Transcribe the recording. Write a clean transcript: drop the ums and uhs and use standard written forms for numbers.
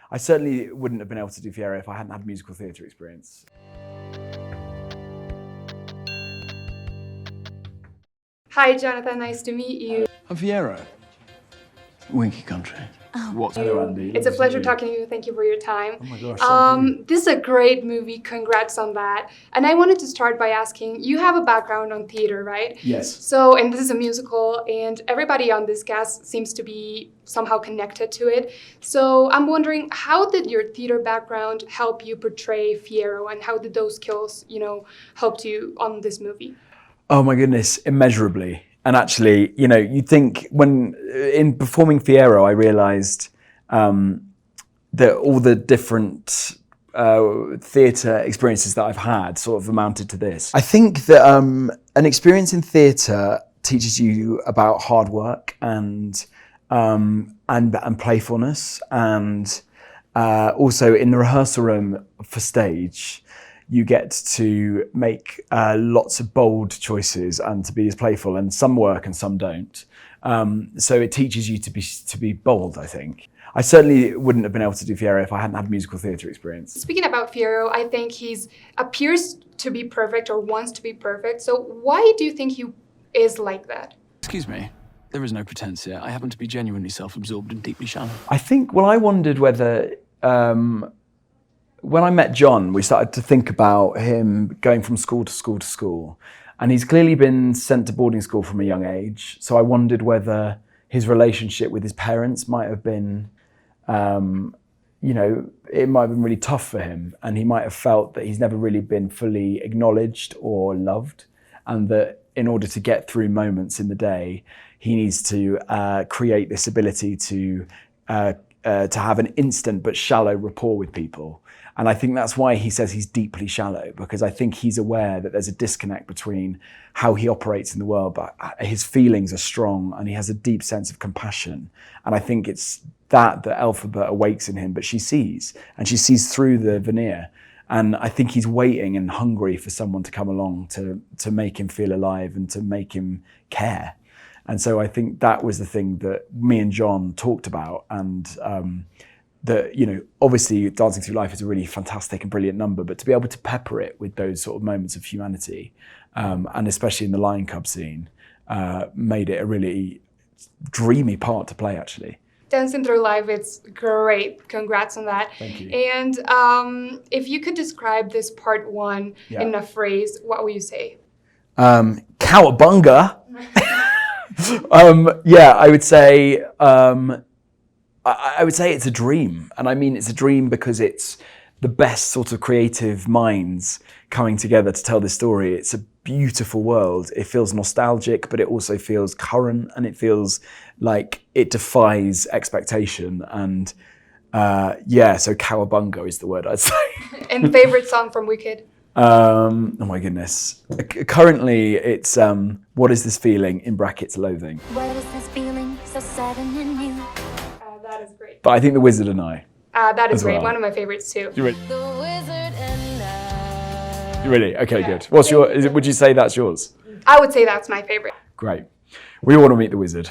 I certainly wouldn't have been able to do Fiyero if I hadn't had musical theatre experience. Hi, Jonathan. Nice to meet you. I'm Fiyero. Winky country. What's Hello, Andy. It's a pleasure talking to you. Thank you for your time. Oh my gosh, thank you. This is a great movie. Congrats on that. And I wanted to start by asking, you have a background on theater, right? Yes. So, and this is a musical, and everybody on this cast seems to be somehow connected to it. So I'm wondering, how did your theater background help you portray Fiyero, and how did those skills, help you on this movie? Oh my goodness, immeasurably. And actually, you'd think when in performing Fiyero, I realised that all the different theatre experiences that I've had sort of amounted to this. I think that an experience in theatre teaches you about hard work and playfulness, and also in the rehearsal room for stage, you get to make lots of bold choices and to be as playful, and some work and some don't. So it teaches you to be bold, I think. I certainly wouldn't have been able to do Fiyero if I hadn't had musical theatre experience. Speaking about Fiyero, I think he appears to be perfect or wants to be perfect. So why do you think he is like that? Excuse me. There is no pretense here. I happen to be genuinely self-absorbed and deeply shallow. I think, I wondered whether when I met John, we started to think about him going from school to school to school. And he's clearly been sent to boarding school from a young age. So I wondered whether his relationship with his parents might have been, it might have been really tough for him. And he might have felt that he's never really been fully acknowledged or loved. And that in order to get through moments in the day, he needs to create this ability to have an instant but shallow rapport with people. And I think that's why he says he's deeply shallow, because I think he's aware that there's a disconnect between how he operates in the world, but his feelings are strong and he has a deep sense of compassion. And I think it's that Elphaba awakes in him, but she sees through the veneer. And I think he's waiting and hungry for someone to come along to make him feel alive and to make him care. And so I think that was the thing that me and John talked about, and that, obviously Dancing Through Life is a really fantastic and brilliant number, but to be able to pepper it with those sort of moments of humanity, and especially in the Lion Cub scene, made it a really dreamy part to play, actually. Dancing Through Life, it's great. Congrats on that. Thank you. And if you could describe this part one in a phrase, what would you say? Cowabunga. I would say I would say it's a dream. And I mean, it's a dream because it's the best sort of creative minds coming together to tell this story. It's a beautiful world. It feels nostalgic, but it also feels current, and it feels like it defies expectation. And so cowabunga is the word I'd say. And favorite song from Wicked? Oh my goodness. Currently it's What Is This Feeling, in brackets, loathing. What is this feeling so sudden and new? That is great. But I think The Wizard and I. That is as great. well. One of my favorites too. You ready? The wizard and I. You ready? Okay, good. What's would you say that's yours? I would say that's my favorite. Great. We want to meet the wizard.